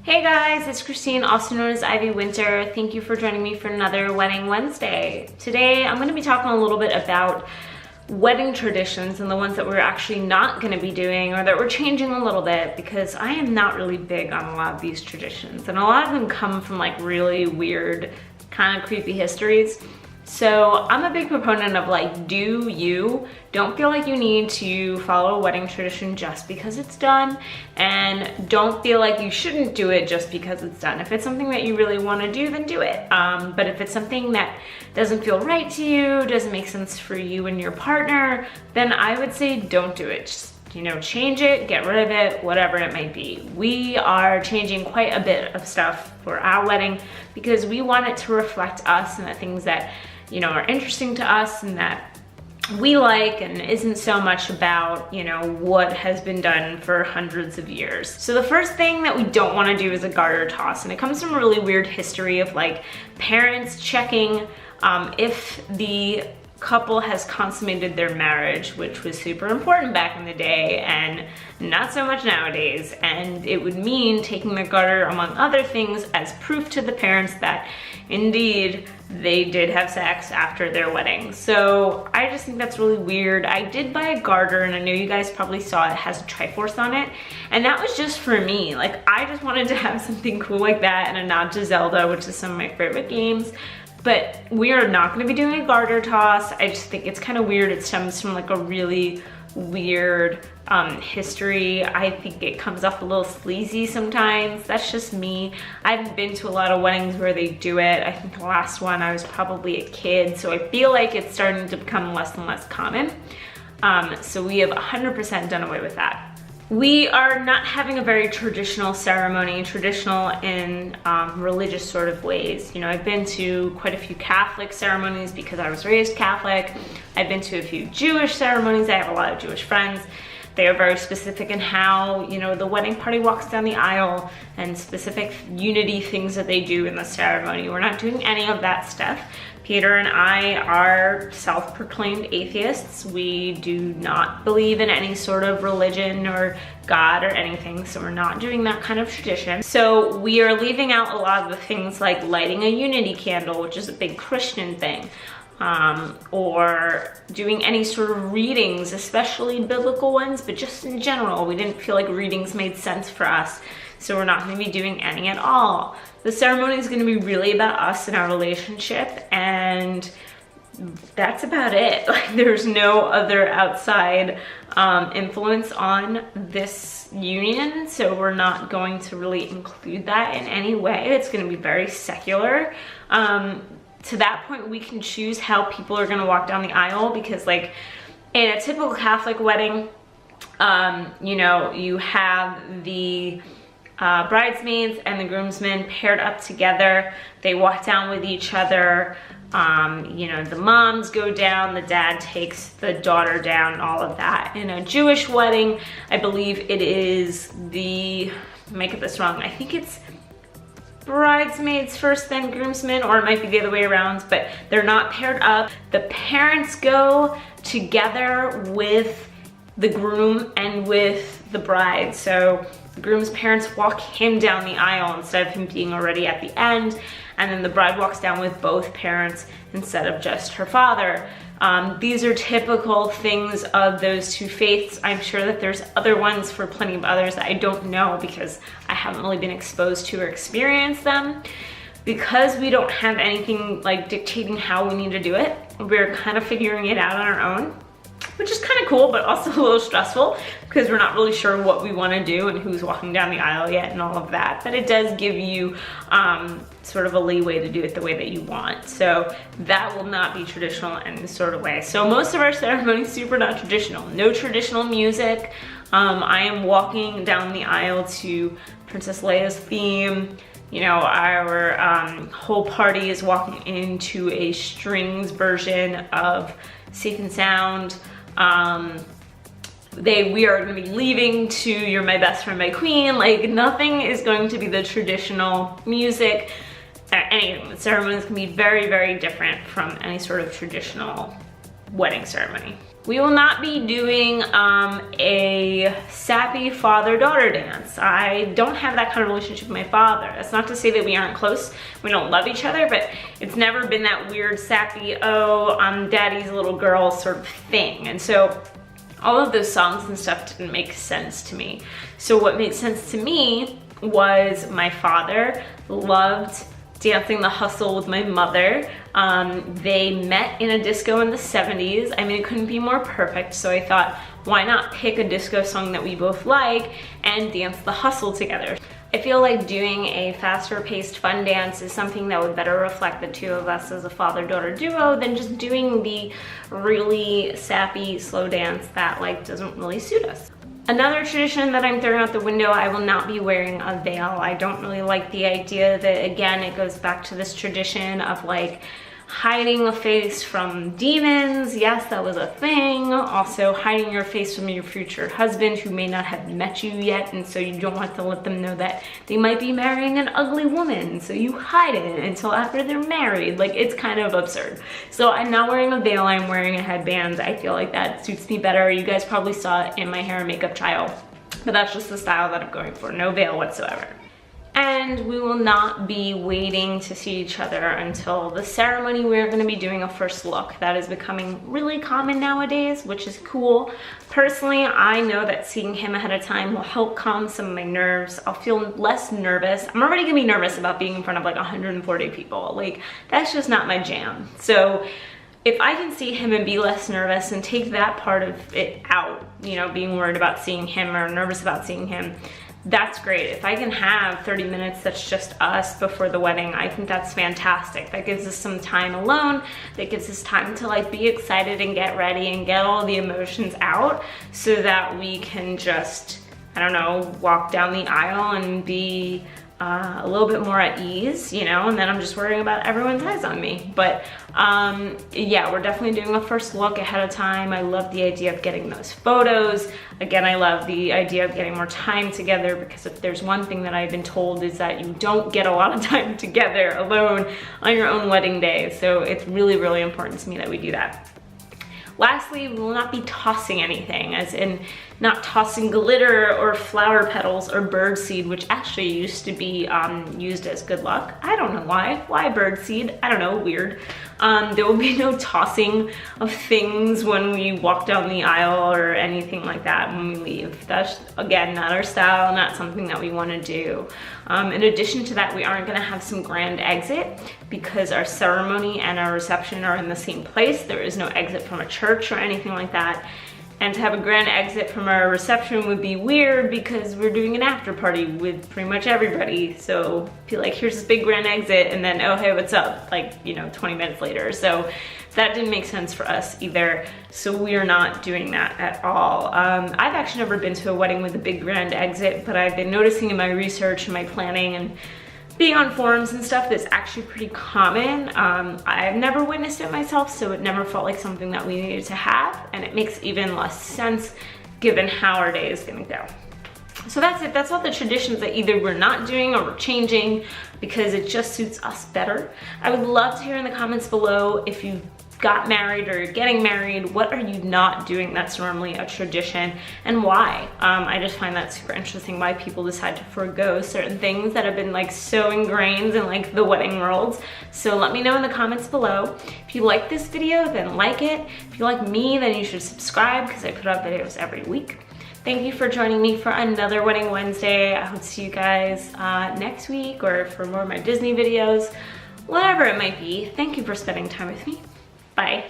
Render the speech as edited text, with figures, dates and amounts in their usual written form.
Hey guys, it's Christine, also known as IvyWinter. Thank you for joining me for another Wedding Wednesday. Today I'm going to be talking a little bit about wedding traditions and the ones that we're actually not going to be doing or that we're changing a little bit, because I am not really big on a lot of these traditions and a lot of them come from like really weird, kind of creepy histories. So I'm a big proponent of like, do you. Don't feel like you need to follow a wedding tradition just because it's done, and don't feel like you shouldn't do it just because it's done. If it's something that you really want to do, then do it. But if it's something that doesn't feel right to you, doesn't make sense for you and your partner, then I would say don't do it. Just, change it, get rid of it, whatever it might be. We are changing quite a bit of stuff for our wedding because we want it to reflect us and the things that are interesting to us and that we like, and isn't so much about, what has been done for hundreds of years. So the first thing that we don't want to do is a garter toss, and it comes from a really weird history of like parents checking if the couple has consummated their marriage, which was super important back in the day and not so much nowadays. And it would mean taking the garter, among other things, as proof to the parents that indeed they did have sex after their wedding. So I just think that's really weird. I did buy a garter, and I know you guys probably saw it has a Triforce on it, and that was just for me. Like, I just wanted to have something cool like that and a nod to Zelda, which is some of my favorite games. But we are not going to be doing a garter toss. I just think it's kind of weird. It stems from like a really weird history. I think it comes off a little sleazy sometimes. That's just me. I've been to a lot of weddings where they do it. I think the last one I was probably a kid, so I feel like it's starting to become less and less common. So we have 100% done away with that. We are not having a very traditional ceremony, traditional in religious sort of ways. I've been to quite a few Catholic ceremonies because I was raised Catholic. I've been to a few Jewish ceremonies. I have a lot of Jewish friends. They are very specific in how, the wedding party walks down the aisle and specific unity things that they do in the ceremony. We're not doing any of that stuff. Peter and I are self-proclaimed atheists. We do not believe in any sort of religion or God or anything, so we're not doing that kind of tradition. So we are leaving out a lot of the things like lighting a unity candle, which is a big Christian thing, or doing any sort of readings, especially biblical ones, but just in general. We didn't feel like readings made sense for us, so we're not going to be doing any at all. The ceremony is going to be really about us and our relationship, and that's about it. Like, there's no other outside influence on this union, so we're not going to really include that in any way. It's going to be very secular. To that point, we can choose how people are going to walk down the aisle, because like in a typical Catholic wedding, you have the bridesmaids and the groomsmen paired up together. They walk down with each other. The moms go down, the dad takes the daughter down, all of that. In a Jewish wedding, I believe it is I might get this wrong, I think it's bridesmaids first, then groomsmen, or it might be the other way around, but they're not paired up. The parents go together with the groom and with the bride. So the groom's parents walk him down the aisle instead of him being already at the end, and then the bride walks down with both parents instead of just her father. These are typical things of those two faiths. I'm sure that there's other ones for plenty of others that I don't know because I haven't really been exposed to or experienced them. Because we don't have anything like dictating how we need to do it, we're kind of figuring it out on our own, which is kind of cool, but also a little stressful because we're not really sure what we want to do and who's walking down the aisle yet and all of that. But it does give you sort of a leeway to do it the way that you want. So that will not be traditional in this sort of way. So most of our ceremonies super not traditional. No traditional music. I am walking down the aisle to Princess Leia's theme. Our whole party is walking into a strings version of Safe and Sound. We are going to be leaving to You're My Best Friend by Queen. Like, nothing is going to be the traditional music. Anything. The ceremony is going to be very, very different from any sort of traditional wedding ceremony. we will not be doing a sappy father-daughter dance. I don't have that kind of relationship with my father. That's not to say that we aren't close, we don't love each other, but it's never been that weird sappy, oh, I'm daddy's little girl sort of thing. And so all of those songs and stuff didn't make sense to me. So what made sense to me was my father loved dancing the hustle with my mother. They met in a disco in the 70s. I mean, it couldn't be more perfect, so I thought, why not pick a disco song that we both like and dance the hustle together? I feel like doing a faster paced fun dance is something that would better reflect the two of us as a father-daughter duo than just doing the really sappy slow dance that like doesn't really suit us. Another tradition that I'm throwing out the window, I will not be wearing a veil. I don't really like the idea that, again, it goes back to this tradition of like hiding the face from demons. Yes, that was a thing. Also hiding your face from your future husband who may not have met you yet, and so you don't want to let them know that they might be marrying an ugly woman, so you hide it until after they're married. Like, it's kind of absurd. So I'm not wearing a veil, I'm wearing a headband. I feel like that suits me better. You guys probably saw it in my hair and makeup trial, but that's just the style that I'm going for. No veil whatsoever. And we will not be waiting to see each other until the ceremony. We're gonna be doing a first look. That is becoming really common nowadays, which is cool. Personally, I know that seeing him ahead of time will help calm some of my nerves. I'll feel less nervous. I'm already gonna be nervous about being in front of like 140 people. Like, that's just not my jam. So if I can see him and be less nervous and take that part of it out, you know, being worried about seeing him or nervous about seeing him, that's great. If I can have 30 minutes that's just us before the wedding, I think that's fantastic. That gives us some time alone. That gives us time to like be excited and get ready and get all the emotions out so that we can just, I don't know, walk down the aisle and be a little bit more at ease, you know, and then I'm just worrying about everyone's eyes on me. But yeah, we're definitely doing a first look ahead of time. I love the idea of getting those photos. Again, I love the idea of getting more time together, because if there's one thing that I've been told is that you don't get a lot of time together alone on your own wedding day. So it's really, really important to me that we do that. Lastly, we will not be tossing anything, as in not tossing glitter or flower petals or birdseed, which actually used to be used as good luck. I don't know why. Why birdseed? I don't know, weird. There will be no tossing of things when we walk down the aisle or anything like that when we leave. That's, again, not our style, not something that we want to do. In addition to that, we aren't going to have some grand exit because our ceremony and our reception are in the same place. There is no exit from a church or anything like that. And to have a grand exit from our reception would be weird because we're doing an after party with pretty much everybody. So feel like here's this big grand exit and then, oh, hey, what's up? Like, you know, 20 minutes later. So that didn't make sense for us either. So we are not doing that at all. I've actually never been to a wedding with a big grand exit, but I've been noticing in my research and my planning and being on forums and stuff, that's actually pretty common. I've never witnessed it myself, so it never felt like something that we needed to have, and it makes even less sense given how our day is gonna go. So that's it. That's all the traditions that either we're not doing or we're changing because it just suits us better. I would love to hear in the comments below if you got married or you're getting married, what are you not doing that's normally a tradition and why? I just find that super interesting why people decide to forego certain things that have been like so ingrained in like the wedding world. So let me know in the comments below. If you like this video, then like it. If you like me, then you should subscribe because I put out videos every week. Thank you for joining me for another Wedding Wednesday. I hope to see you guys next week or for more of my Disney videos, whatever it might be. Thank you for spending time with me. Bye.